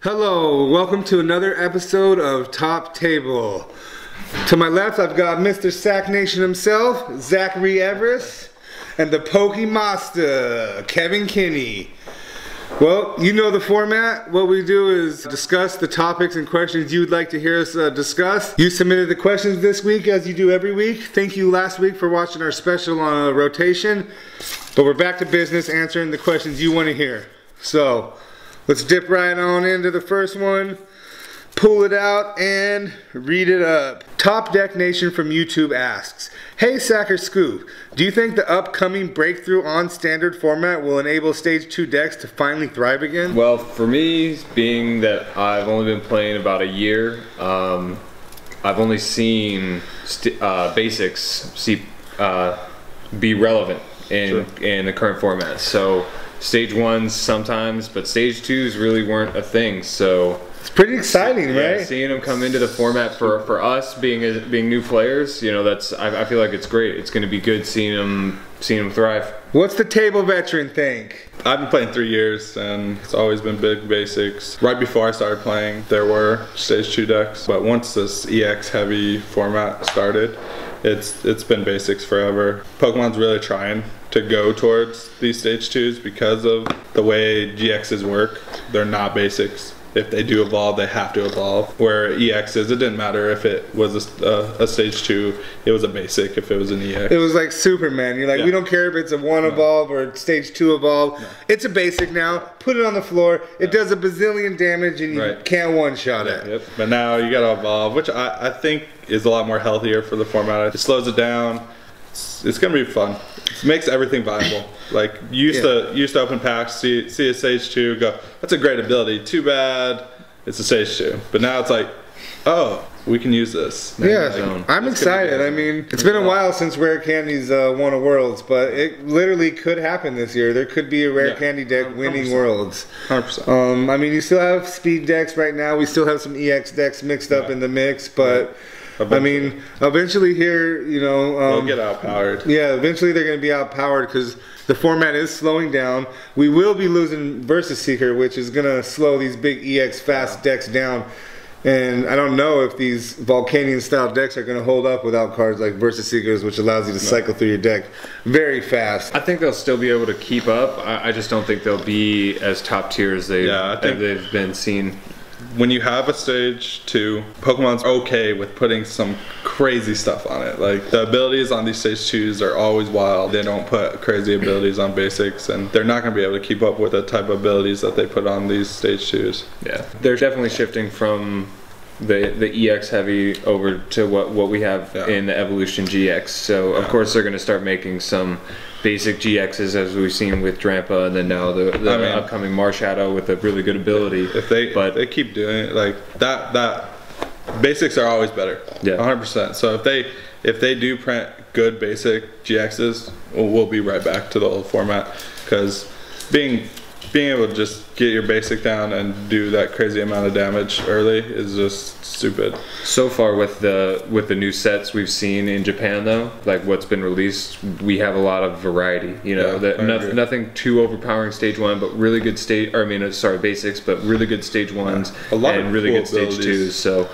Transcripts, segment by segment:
Hello, welcome to another episode of Top Table. To my left, I've got Mr. Sack Nation himself, Zachary Everest, and the Pokemaster, Kevin Kinney. Well, you know the format. What we do is discuss the topics and questions you would like to hear us discuss. You submitted the questions this week as you do every week. Thank you last week for watching our special on rotation. But we're back to business answering the questions you want to hear. So, let's dip right on into the first one, pull it out, and read it up. Top Deck Nation from YouTube asks, hey Sack or Scoop, do you think the upcoming breakthrough on standard format will enable Stage 2 decks to finally thrive again? Well, for me, being that I've only been playing about a year, I've only seen basics be relevant in the current format. So Stage 1s sometimes, but Stage 2s really weren't a thing, so it's pretty exciting, right? Seeing them come into the format for us being new players, you know, I feel like it's great. It's going to be good seeing them thrive. What's the table veteran think? I've been playing 3 years and it's always been big basics. Right before I started playing, there were Stage 2 decks, but once this EX heavy format started, it's been basics forever. Pokemon's really trying to go towards these Stage 2s because of the way GXs work. They're not basics. If they do evolve, they have to evolve. Where EXs, it didn't matter if it was a Stage 2, it was a basic if it was an EX. It was like Superman. You're like, we don't care if it's a 1 evolve or Stage 2 evolve. No. It's a basic now. Put it on the floor. It does a bazillion damage and you can't one-shot it. Yep. But now you gotta evolve, which I think is a lot more healthier for the format. It slows it down. It's gonna be fun. It makes everything viable. Like you used to open packs, see a Stage 2, go, that's a great ability. Too bad it's a Stage 2. But now it's like, oh, we can use this. Yeah, I'm excited. I mean, it's been a while since Rare Candy's won a Worlds, but it literally could happen this year. There could be a Rare Candy deck winning 100%. Worlds. 100%. I mean, you still have speed decks right now. We still have some EX decks mixed up in the mix, but I mean, eventually here, you know, they'll get outpowered. Yeah, eventually they're going to be outpowered because the format is slowing down. We will be losing Versus Seeker, which is going to slow these big EX fast decks down. And I don't know if these Volcanion style decks are going to hold up without cards like Versus Seekers, which allows you to cycle through your deck very fast. I think they'll still be able to keep up. I just don't think they'll be as top tier as they've been seen. When you have a Stage 2, Pokemon's okay with putting some crazy stuff on it. Like, the abilities on these Stage 2s are always wild. They don't put crazy abilities on basics, and they're not going to be able to keep up with the type of abilities that they put on these Stage 2s. Yeah, they're definitely shifting from the EX heavy over to what we have in the Evolution GX. So, of course, they're going to start making some basic GXs as we've seen with Drampa, and then now the upcoming Marshadow with a really good ability. If they keep doing it like that, basics are always better. Yeah, 100%. So if they do print good basic GXs, we'll be right back to the old format, because being able to just get your basic down and do that crazy amount of damage early is just stupid. So far with the new sets we've seen in Japan, though, like what's been released, we have a lot of variety. You know, nothing too overpowering Stage 1, but really good basics, but really good Stage 1s and really good Stage 2s. So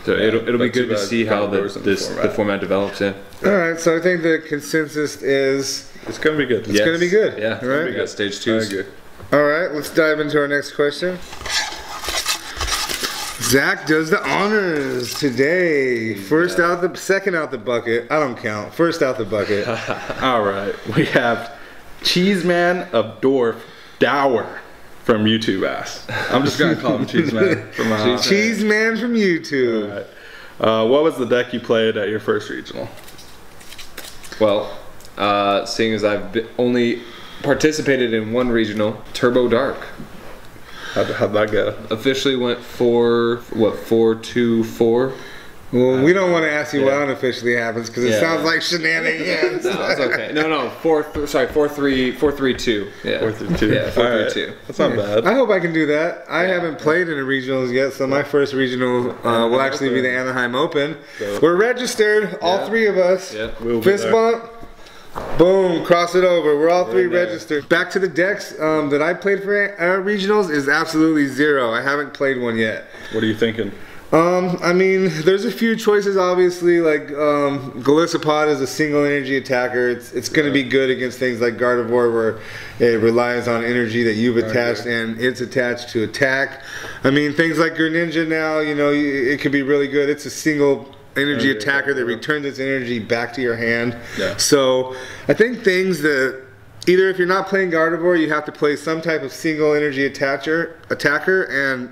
it'll be good to see how the format develops. Yeah. All right, so I think the consensus is it's gonna be good. It's gonna be good. Yeah, right. We got Stage 2s. All right, let's dive into our next question. Zach does the honors today. Second out the bucket. I don't count. First out the bucket. All right, we have Cheeseman of Dorf Dower from YouTube asks. I'm just gonna call him Cheeseman from Cheeseman from YouTube. All right. What was the deck you played at your first regional? Well, seeing as I've only participated in one regional, Turbo Dark. How'd that go? Officially went 4-2-4. Well, we don't want to ask you what unofficially happens because it sounds like shenanigans. No, it's okay. No, 4-3-2. Yeah, 4-3-2. Yeah, 4-3-2. That's not bad. I hope I can do that. I haven't played in a regionals yet, so my first regional will actually be the Anaheim Open. We're registered, all three of us. Yeah, Fist bump. Boom, cross it over. We're all three registered. Back to the decks that I played for regionals is absolutely zero. I haven't played one yet. What are you thinking? I mean, there's a few choices, obviously, like Golisopod is a single energy attacker. It's going to be good against things like Garbodor, where it relies on energy that you've attached and it's attached to attack. I mean, things like Greninja now, you know, it could be really good. It's a single energy attacker that returns its energy back to your hand. So I think things that either if you're not playing Gardevoir, you have to play some type of single energy attacker, and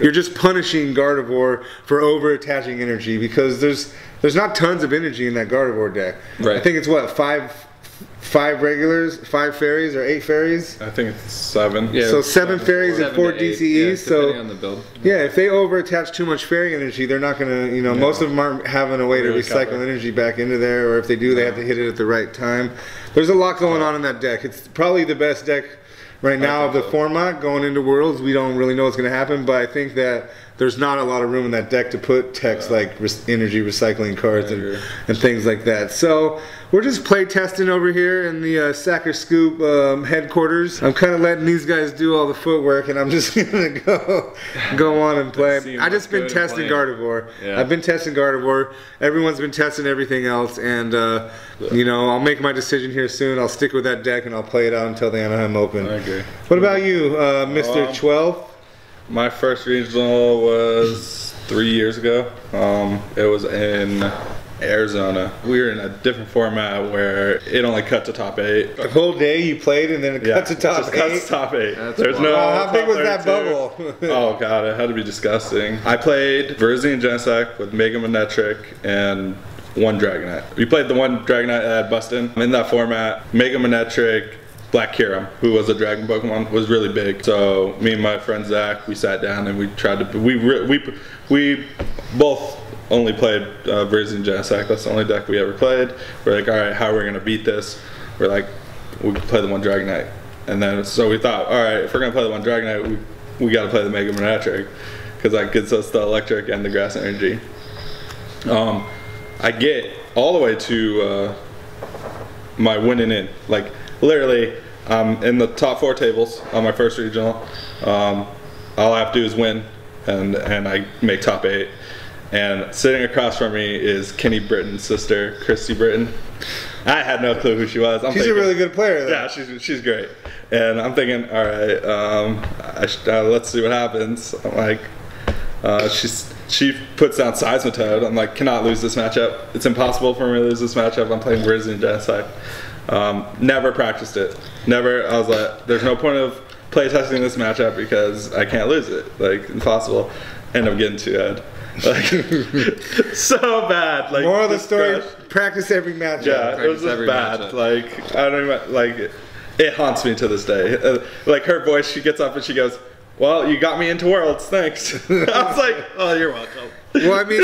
you're just punishing Gardevoir for over attaching energy, because there's not tons of energy in that Gardevoir deck. I think it's what, five regulars, 5 fairies, or 8 fairies? I think it's 7. Yeah, so 7 fairies and 4 DCEs. Yeah, so on the build. Yeah, if they over attach too much fairy energy, they're not gonna, you know, most of them aren't having a way to recycle energy back into there, or if they do, they have to hit it at the right time. There's a lot going on in that deck. It's probably the best deck right now of the format going into Worlds. We don't really know what's going to happen, but I think that there's not a lot of room in that deck to put techs like energy recycling cards and things like that. So we're just play testing over here in the Sacker Scoop headquarters. I'm kind of letting these guys do all the footwork, and I'm just gonna go on and play. I just been testing Gardevoir. I've been testing Gardevoir. Everyone's been testing everything else, and you know, I'll make my decision here soon. I'll stick with that deck and I'll play it out until the Anaheim Open. What about you, Mr. 12? My first regional was 3 years ago. It was in Arizona. We were in a different format where it only cut to top 8. The whole day you played, and then it cut to top 8? Cut to top 8. There's no how big was that bubble? Oh god, it had to be disgusting. I played Verzea and Genesect with Mega Manectric and 1 Dragonite. We played the 1 Dragonite that had Bustin. In that format, Mega Manectric, Black Kyurem, who was a dragon Pokemon, was really big. So me and my friend Zach, we sat down and we tried to. We both only played Verzea and Genesect. That's the only deck we ever played. We're like, all right, how are we gonna beat this? We're like, we play the 1 Dragonite, and then so we thought, all right, if we're gonna play the 1 Dragonite, we got to play the Mega Manectric, because that gets us the electric and the grass energy. I get all the way to my winning in, like. Literally, in the top 4 tables on my first regional. All I have to do is win, and I make top 8. And sitting across from me is Kenny Britton's sister, Christy Britton. I had no clue who she was. She's a really good player, though. Yeah, she's great. And I'm thinking, all right, let's see what happens. I'm like, she puts down Seismitoad. I'm like, cannot lose this matchup. It's impossible for me to lose this matchup. I'm playing Verzea and Genesect. Never practiced it. Never. I was like, there's no point of play testing this matchup because I can't lose it. Like, impossible. End up getting 2-head. Like, so bad. Like, moral of the story: practice every matchup. Yeah, it was just bad. Matchup. Like, I don't even like. It haunts me to this day. Like, her voice, she gets up and she goes, "Well, you got me into Worlds, thanks." I was like, "Oh, you're welcome." Well, I mean,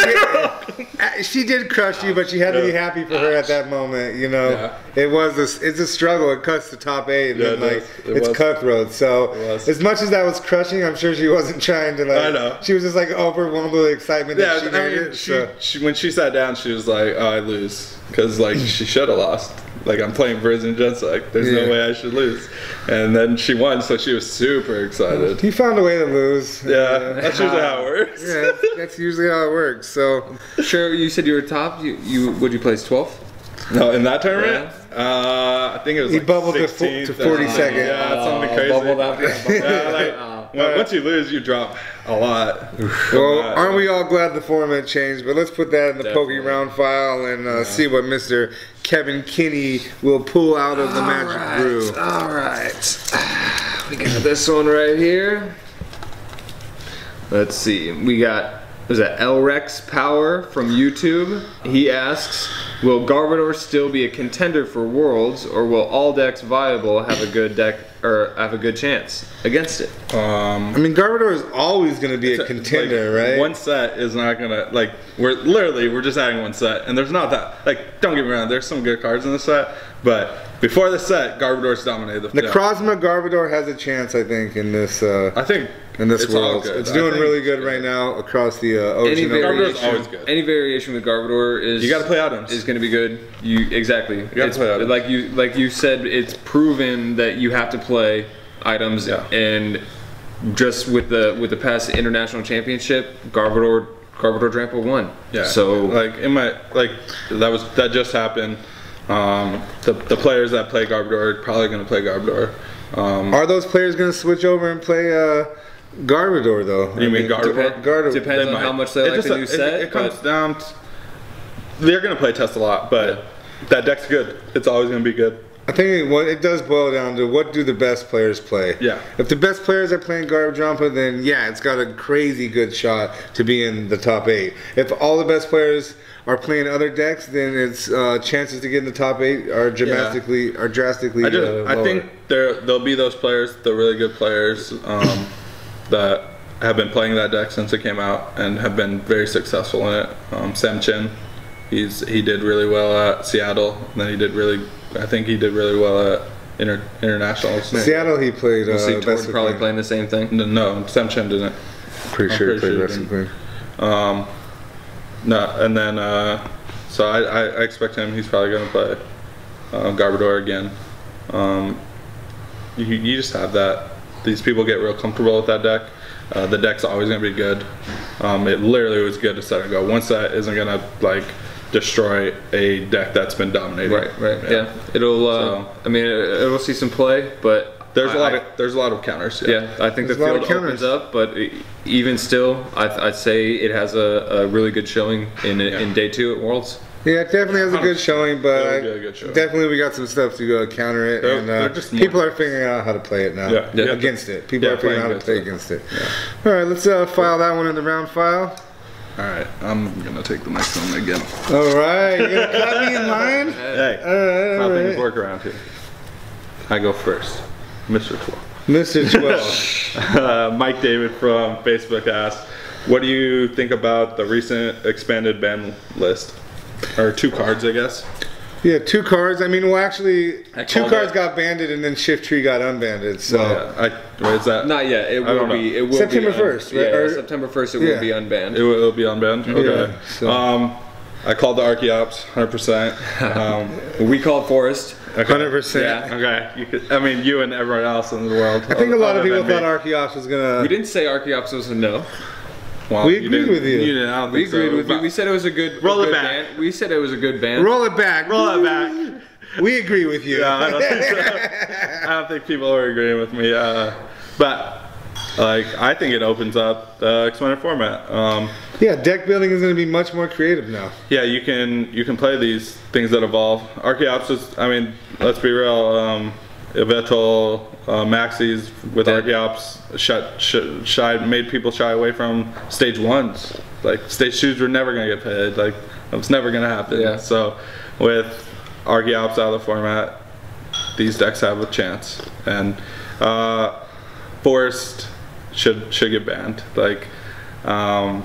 she did crush you, but you had to be happy for her at that moment. You know, it's a struggle. It cuts to top 8, and then like it's cutthroat. So as much as that was crushing, I'm sure she wasn't trying to like. I know. She was just like overwhelmed with excitement that she made it. When she sat down, she was like, "Oh, I lose," because like she should have lost. Like, I'm playing Verzea and Genesect. There's no way I should lose. And then she won, so she was super excited. You found a way to lose. Yeah, that's usually how it works. Yeah, that's usually how it works. So, sure, you said you were top. Would you place 12th? No, in that tournament, I think it was. He like bubbled 16th, to 42nd. Yeah, something crazy. Bubbled up. Once you lose, you drop a lot. Well, aren't we all glad the format changed? But let's put that in the Poke Round file and see what Mr. Kevin Kinney will pull out of the Magic Brew. All right. We got this one right here. Let's see. We got, was that Elrex Power from YouTube? He asks, will Garbodor still be a contender for Worlds, or will all decks viable have a good deck or have a good chance against it? I mean, Garbodor is always going to be a contender, like, right? One set is not going to, like, we're just adding one set, and there's not that, like, don't get me wrong, there's some good cards in the set, but before the set, Garbodor's dominated the Necrozma Garbodor has a chance, I think, in this. I think in this It's all world. good. It's I doing think really good right now across the ocean. Garbodor's always good. Any variation with Garbodor is You got to play items. is going to be good. Exactly. You got to play items. Like you said, it's proven that you have to play items, and just with the past international championship, Garbodor Drampa won. Yeah. So that just happened. The players that play Garbodor are probably going to play Garbodor. Are those players going to switch over and play Garbodor though? You mean Garbodor? Depends on how much they like the new set. It comes down to, they're going to play test a lot, but that deck's good. It's always going to be good. I think it does boil down to what do the best players play. Yeah. If the best players are playing Garbodor, then yeah, it's got a crazy good shot to be in the top 8. If all the best players are playing other decks, then its chances to get in the top 8 are drastically lower. I think there'll be those players, the really good players, that have been playing that deck since it came out and have been very successful in it. Sam Chin, he did really well at Seattle, and then I think he did really well at internationals. Seattle, he played. We'll see Tord probably playing the same thing. No, Sam Chen didn't. Pretty sure he played wrestling. No, and then so I expect him. He's probably going to play Garbodor again. You just have that. These people get real comfortable with that deck. The deck's always going to be good. It literally was good to set and go. One set isn't going to destroy a deck that's been dominating. Right. Yeah. It'll. I mean, it'll see some play, but there's a lot of counters. Yeah, I think the field opens up, but even still, I'd say it has a really good showing in day 2 at Worlds. Yeah, it definitely has a good showing, but definitely we got some stuff to go counter it, and people are figuring out how to play it now. Against it. People are figuring out how to play against it. All right, let's file that one in the round file. All right, I'm gonna take the next one again. All right, you gonna cut me in line? Hey, how things work around here. I go first, Mr. 12. Mr. 12. Mike David from Facebook asked, "What do you think about the recent expanded ban list?" Or 2 cards, I guess. Yeah, 2 cards. I mean, well, actually, 2 cards got banded, and then Shift Tree got unbanded. So, is that not yet? It will be. It will September 1st, right? Yeah, September 1st. It will be unbanned. It will be unbanned. Okay. So. I called the Archeops 100%. We called Forest. 100%. Yeah. Okay. I mean, you and everyone else in the world. I think a lot of people thought Archeops was gonna. We didn't say Archeops was a no. Well, we agreed with you. You didn't. We agreed with you. We said it was a good. Roll it back. Band. We said it was a good band. Roll it back. Roll it back. We agree with you. Yeah, I don't think so. I don't think people are agreeing with me. But I think it opens up the expanded format. Yeah, deck building is going to be much more creative now. Yeah, you can play these things that evolve. Archeops is, I mean, let's be real. Eventual Maxis with Archeops made people shy away from stage 1s. Stage 2s were never gonna get played. It was never gonna happen. Yeah. So with Archeops out of the format, these decks have a chance. And Forest should get banned. Turn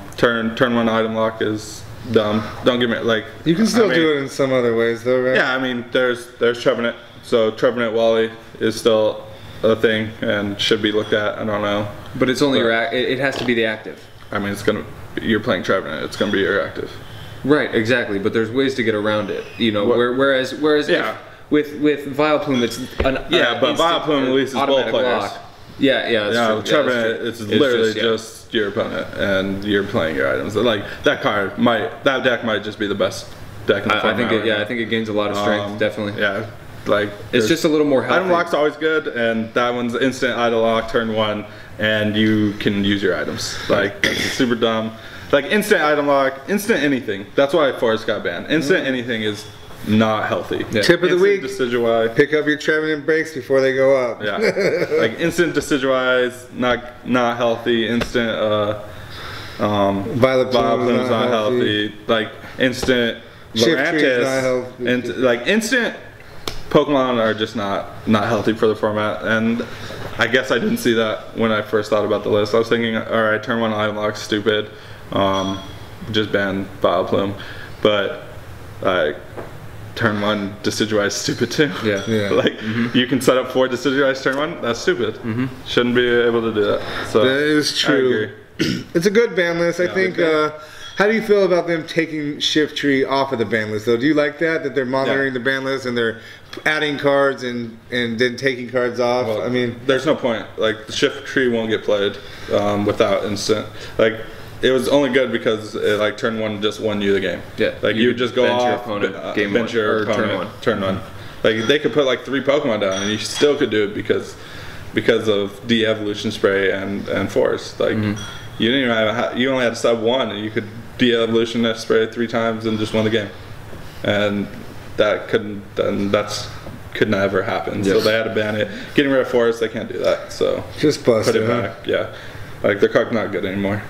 1 item lock is dumb. Don't get me you can still do it in some other ways though, right? Yeah, I mean there's Trevenant. So Trevenant Wally is still a thing and should be looked at. I don't know. But it's only it has to be the active. I mean, you're playing Trevenant. It's gonna be your active. Right, exactly. But there's ways to get around it. You know, whereas with Vileplume, it's but Vileplume releases both players. Lock. Yeah. Trevenant, it's literally just your opponent, and you're playing your items. That deck might just be the best deck in the format. I think it gains a lot of strength. Definitely. Yeah. It's just a little more healthy. Item lock's always good, and that one's instant item lock turn 1, and you can use your items. It's super dumb. Instant item lock, instant anything. That's why Forest got banned. Instant anything is not healthy. Yeah. Tip of the week: Decidueye. Pick up your Trevenant breaks before they go up. Yeah, instant Decidueye not healthy. Instant Vileplume's not healthy. Instant Lurantis, and instant Pokemon are just not healthy for the format, and I guess I didn't see that when I first thought about the list. I was thinking, all right, turn 1 item lock, stupid, just ban Vileplume, but turn 1 Decidueye is stupid too. Yeah. Like you can set up 4 Decidueyes turn 1. That's stupid. Shouldn't be able to do that. So that is true. It's a good ban list. I think. How do you feel about them taking Shift Tree off of the ban list, though? Do you like that they're monitoring the ban list and they're adding cards and then taking cards off? Well, I mean, there's no point. Like the Shift Tree won't get played without instant. Like it was only good because it like turn 1 just won you the game. Yeah. Like you would just go bench off, your opponent, game bench one, your or opponent, turn 1. Like they could put like 3 Pokemon down and you still could do it because of de-evolution spray and force. Like you didn't even you only had to sub 1 and you could de-evolution spray 3 times and just won the game. And that could never happen. So they had to ban it. Getting rid of force, they can't do that. So just bust put it back. Yeah, like their card's not good anymore.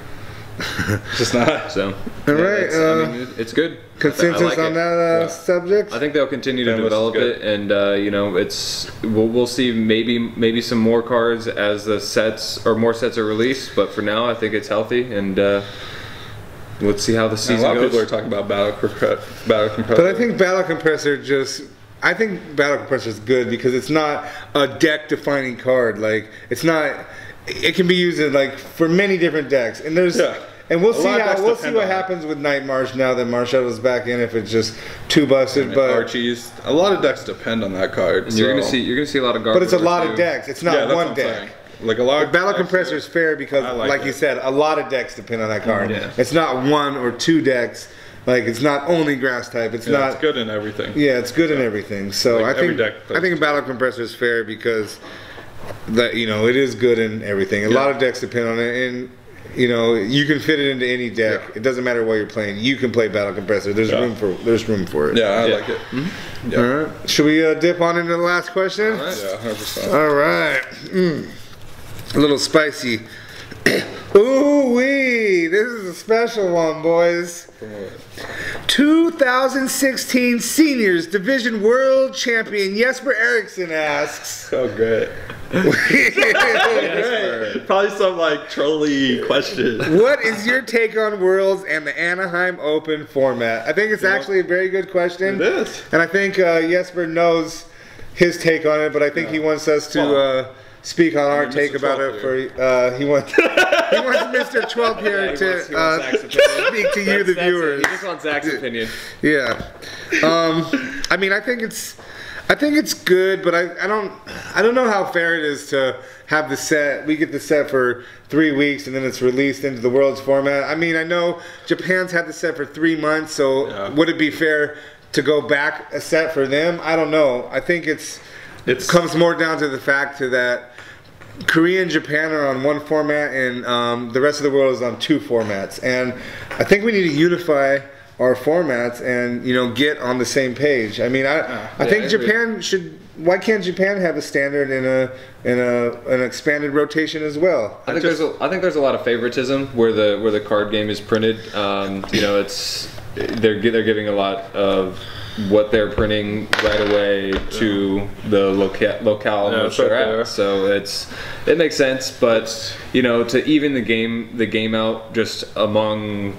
Just not. So all right. I mean, it's good. Consensus like on that subject? I think they'll continue to develop it, and you know, we'll see maybe some more cards as the sets or more sets are released. But for now, I think it's healthy, and let's see how the season goes. A lot of people are talking about battle compressor. But I think battle compressor I think battle compressor is good because it's not a deck defining card. Like it's not. It can be used in like for many different decks, and there's. And we'll see what happens with Night March now that Marshado's back in. If it's just too busted, but Archie's a lot of decks depend on that card. And you're gonna see a lot of Garbodor. But it's a lot of decks. It's not one deck. Like a lot of battle compressor is fair because, like you said, a lot of decks depend on that card. It's not 1 or 2 decks. Like it's not only grass type. It's not. It's good in everything. Yeah, it's good in everything. So like I think battle compressor is fair because that it is good in everything. A lot of decks depend on it, and you can fit it into any deck. It doesn't matter what you're playing. You can play battle compressor. There's room for it. Yeah, I like it. All right. Should we dip on into the last question? All right. Yeah, 100%. All right. A little spicy. Ooh wee! This is a special one, boys. 2016 Seniors Division World Champion Jesper Eriksson asks. Oh, great. Probably some like trolly question. What is your take on Worlds and the Anaheim Open format? I think it's actually a very good question. It is. And I think Jesper knows his take on it, but I think he wants us to speak on our take about it. He wants Mr. 12 here to speak to you, the viewers. He just wants Zach's opinion. Yeah. I mean, I think it's good, but I don't know how fair it is to have the set. We get the set for 3 weeks and then it's released into the Worlds format. I mean, I know Japan's had the set for 3 months, so would it be fair to go back a set for them? I don't know. I think it comes more down to the fact that Korea and Japan are on 1 format and the rest of the world is on 2 formats. And I think we need to unify our formats and get on the same page. I mean, I think Japan should. Why can't Japan have a standard in an expanded rotation as well? I think there's a lot of favoritism where the card game is printed. They're giving a lot of what they're printing right away to the locale in which they're at. So it makes sense, but to even the game out just amongst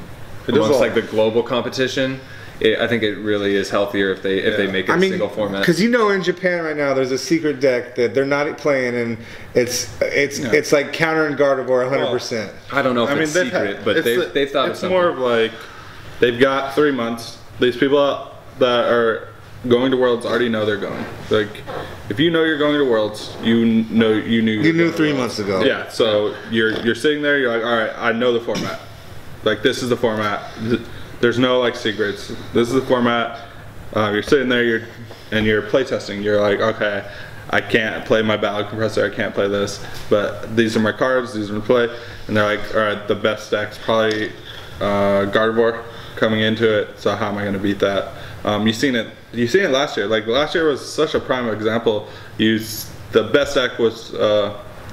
like the global competition, I think it really is healthier if they make it a single format. Because in Japan right now there's a secret deck that they're not playing, and it's like countering Garbodor 100%. I don't know if it's secret, but they've thought of something. It's more of like they've got 3 months. These people that are going to Worlds already know they're going. Like, if you know you're going to Worlds, you knew 3 months ago. Yeah. So you're sitting there. You're like, all right, I know the format. Like, this is the format. There's no like secrets. This is the format. You're sitting there. You're playtesting. You're like, okay, I can't play my battle compressor. I can't play this. But these are my cards. These are my play. And they're like, all right, the best deck's probably Garbodor coming into it. So how am I going to beat that? You've seen it last year. Like last year was such a prime example. The best deck was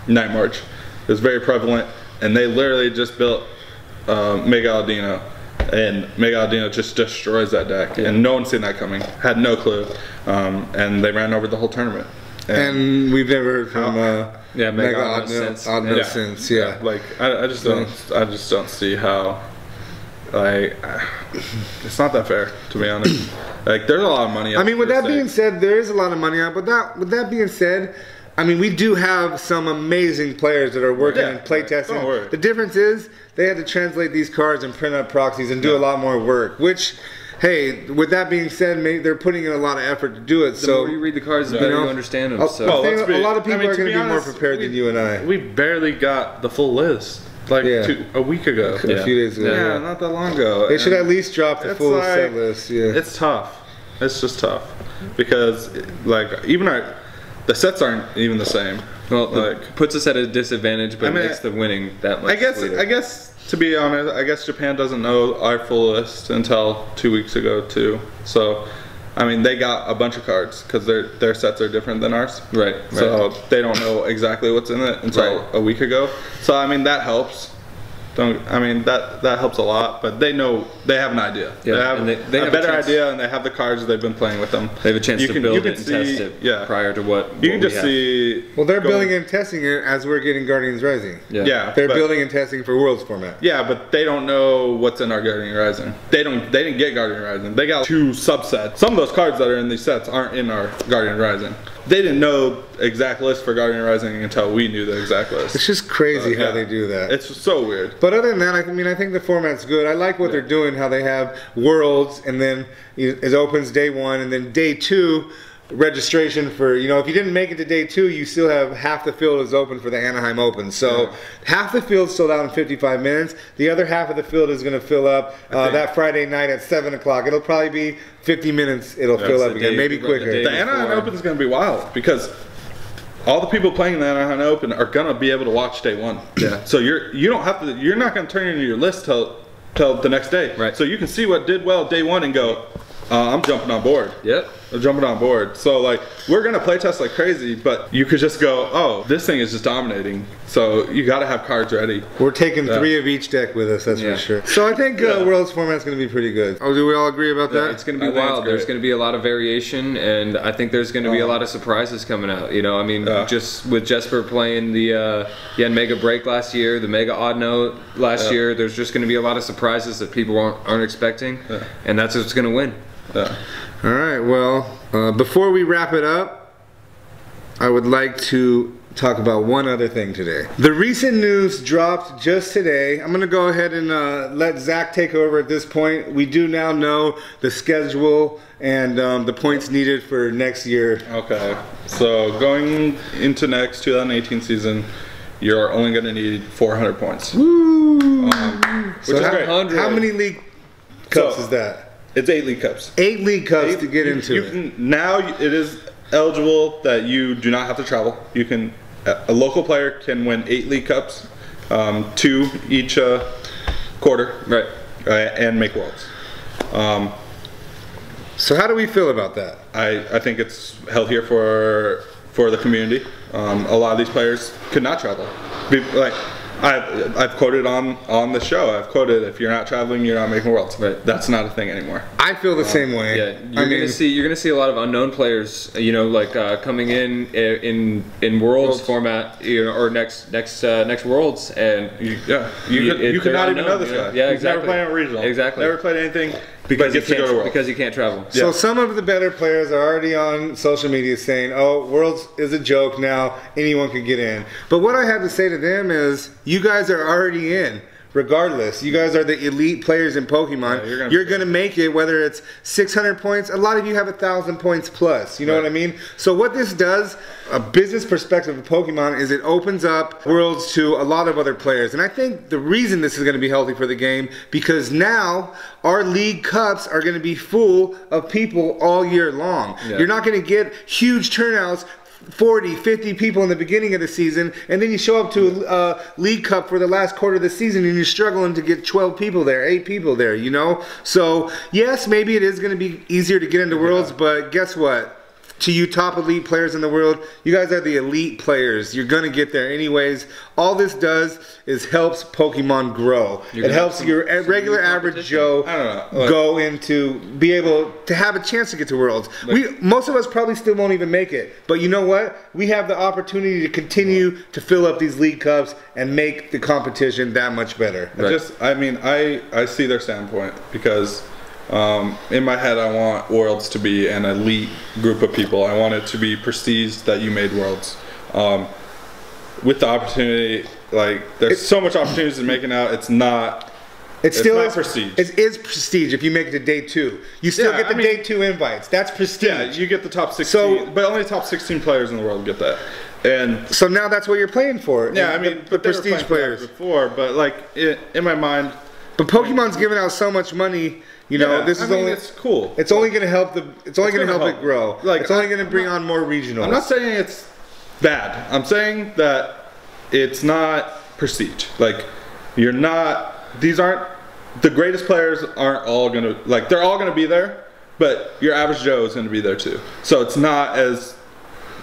Night March. It was very prevalent, and they literally just built Mega Aldino, and Mega Aldino just destroys that deck, and no one's seen that coming. Had no clue, and they ran over the whole tournament. And we've never heard from Mega Aldino since. Yeah. Like I just don't see how like, it's not that fair, to be honest. Like, there's a lot of money. I mean, with that being said, there is a lot of money on. But with that being said, I mean, we do have some amazing players that are working and playtesting. Don't worry. The difference is they had to translate these cards and print out proxies and do a lot more work. Which, hey, with that being said, maybe they're putting in a lot of effort to do it. The more you read the cards, the better you understand them. So. Well, a lot of people are going to be more prepared than you and I. We barely got the full list. Like a week ago. A few days ago. Yeah, not that long ago. They should at least drop the full set list. Yeah. It's tough. It's just tough. Because, like, even the sets aren't even the same. Well, like, puts us at a disadvantage, but makes the winning that much sweeter. I guess, to be honest, I guess Japan doesn't know our full list until 2 weeks ago, too. So, I mean, they got a bunch of cards because their sets are different than ours. Right. So they don't know exactly what's in it until a week ago. So I mean, that helps. That helps a lot. But they know, they have an idea. Yeah. They have a better idea, and they have the cards. They've been playing with them. They have a chance to build it and test it prior to what you can just see. Well, they're building and testing it as we're getting Guardians Rising. Yeah. They're building and testing for Worlds format. Yeah, but they don't know what's in our Guardian Rising. They didn't get Guardian Rising. They got 2 subsets. Some of those cards that are in these sets aren't in our Guardian Rising. They didn't know exact list for Guardian Rising until we knew the exact list. It's just crazy how they do that. It's so weird. But other than that, I think the format's good. I like what they're doing, how they have Worlds, and then it opens day 1, and then day 2, registration for, if you didn't make it to day 2, you still have half the field is open for the Anaheim Open. So half the field's sold out in 55 minutes. The other half of the field is going to fill up that Friday night at 7 o'clock. It'll probably be 50 minutes. It'll fill up again, maybe quicker. The Anaheim Open is going to be wild because all the people playing the Anaheim Open are going to be able to watch day 1. Yeah. So you're not going to turn into your list till the next day. Right. So you can see what did well day 1 and go, I'm jumping on board. Yep. I'm jumping on board. So like, we're gonna play test like crazy, but you could just go, oh, this thing is just dominating. So you gotta have cards ready. We're taking 3 of each deck with us, that's for sure. So I think World's format's gonna be pretty good. Oh, do we all agree about that? It's gonna be wild. There's gonna be a lot of variation, and I think there's gonna be a lot of surprises coming out. I mean, just with Jesper playing the Mega Break last year, the Mega Odd Note last year, there's just gonna be a lot of surprises that people aren't expecting, and that's what's gonna win. Yeah. All right, well, before we wrap it up, I would like to talk about one other thing today. The recent news dropped just today. I'm going to go ahead and let Zach take over at this point. We do now know the schedule and the points needed for next year. Okay, so going into next 2018 season, you're only going to need 400 points. Woo! Which is great. How many league cups is that? It's 8 league cups. 8 league cups to get into it. Now it is eligible that you do not have to travel. You can, a local player can win 8 league cups, 2 each quarter, and make worlds. So how do we feel about that? I think it's healthier for the community. A lot of these players could not travel. I've quoted on the show. I've quoted, if you're not traveling, you're not making worlds. Right. That's not a thing anymore. I feel the same way. Yeah, you're gonna see a lot of unknown players. Coming in Worlds format, or next Worlds, and you could not even know this guy. Yeah, exactly. He's never played a regional. Exactly. Never played anything. Because you can't travel. So some of the better players are already on social media saying, oh, Worlds is a joke now, anyone can get in. But what I have to say to them is, you guys are already in. Regardless, you guys are the elite players in Pokemon. Yeah, you're gonna make it, whether it's 600 points. A lot of you have 1,000 points plus. You know what I mean? So what this does, a business perspective of Pokemon, is it opens up Worlds to a lot of other players. And I think the reason this is gonna be healthy for the game, because now our league cups are gonna be full of people all year long. Yeah. You're not gonna get huge turnouts, 40, 50 people in the beginning of the season, and then you show up to a League Cup for the last quarter of the season and you're struggling to get 12 people there, 8 people there, So, yes, maybe it is going to be easier to get into Worlds, but guess what? To you top elite players in the world, you guys are the elite players. You're gonna get there anyways. All this does is helps Pokemon grow. It helps your regular average Joe go into be able to have a chance to get to Worlds. Most of us probably still won't even make it, but you know what? We have the opportunity to continue to fill up these League Cups and make the competition that much better. I see their standpoint because in my head I want Worlds to be an elite group of people. I want it to be prestige that you made Worlds. With the opportunity, like there's so much opportunities to make it out. It's not prestige. It is prestige if you make it to day 2. You still get the day 2 invites. That's prestige. Yeah, you get the top 16, but only top 16 players in the world get that. And so now that's what you're playing for. Yeah, I mean, the prestige players before, but like in my mind. But Pokemon's giving out so much money. You know, this is only. It's cool. It's only going to help It's only going to help it grow. Like, it's only going to bring on more regionals. I'm not saying it's bad. I'm saying that it's not prestige. Like, you're not. These aren't the greatest players. Aren't all going to like. They're all going to be there, but your average Joe is going to be there too. So it's not as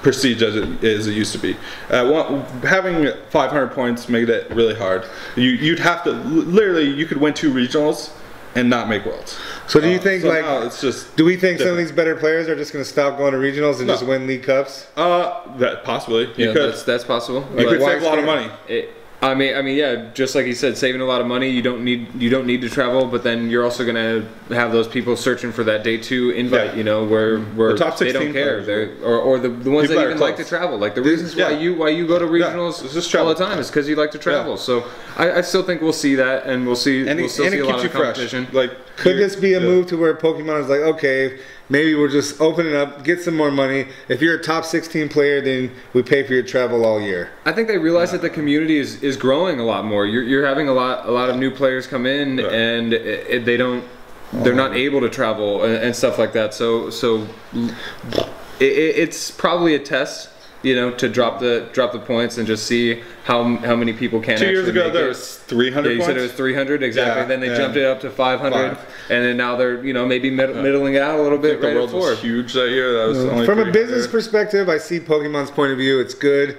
prestige as it used to be. Having 500 points made it really hard. You'd have to literally. You could win 2 regionals and not make Worlds. So do you think it's just do we think some of these better players are just going to stop going to regionals and just win League Cups? That possibly. That's possible. You could save a lot of money. I mean, yeah, just like you said, saving a lot of money. You don't need to travel, but then you're also gonna have those people searching for that day 2 invite. You know, where the top 16 they don't care, or the ones that even like to travel. Like the reasons why you go to regionals all the time is because you like to travel. So I still think we'll see that, and we'll see a lot of competition. Like, could this be a move to where Pokemon is like, okay, maybe we'll just open it up, get some more money. If you're a top 16 player, then we pay for your travel all year. I think they realize that the community is growing a lot more. You're having a lot of new players come in, and they're not able to travel and stuff like that. So it's probably a test, you know, to drop the points and just see how many people can. 2 years ago there was 300 points. You said it was 300 exactly. Then they jumped it up to 500, and then now they're maybe middling out a little bit. The world was huge that year. That was only from a business perspective, I see Pokemon's point of view. It's good.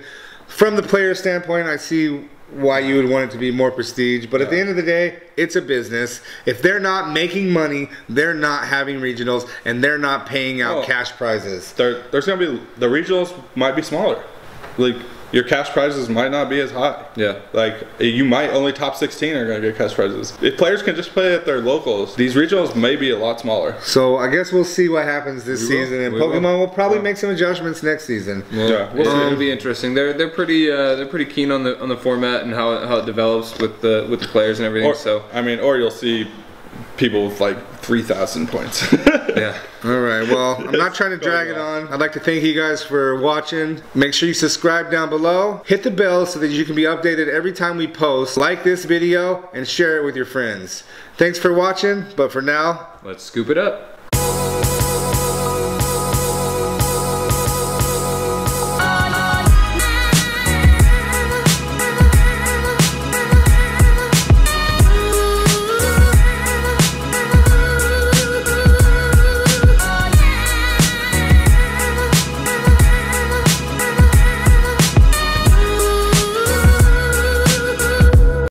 From the player standpoint, I see why you would want it to be more prestige, but at the end of the day, it's a business. If they're not making money, they're not having regionals, and they're not paying out cash prizes. There's gonna be the regionals might be smaller, like your cash prizes might not be as high. Yeah, like you might only top 16 are gonna get cash prizes. If players can just play at their locals, these regionals may be a lot smaller. So I guess we'll see what happens this season, and Pokemon will probably make some adjustments next season. We'll see. It'll be interesting. They're pretty keen on the format and how it develops with the players and everything. Or you'll see people with like 3,000 points. Yeah. All right. Well, I'm not trying to drag it on. I'd like to thank you guys for watching. Make sure you subscribe down below. Hit the bell so that you can be updated every time we post. Like this video and share it with your friends. Thanks for watching, but for now, let's scoop it up.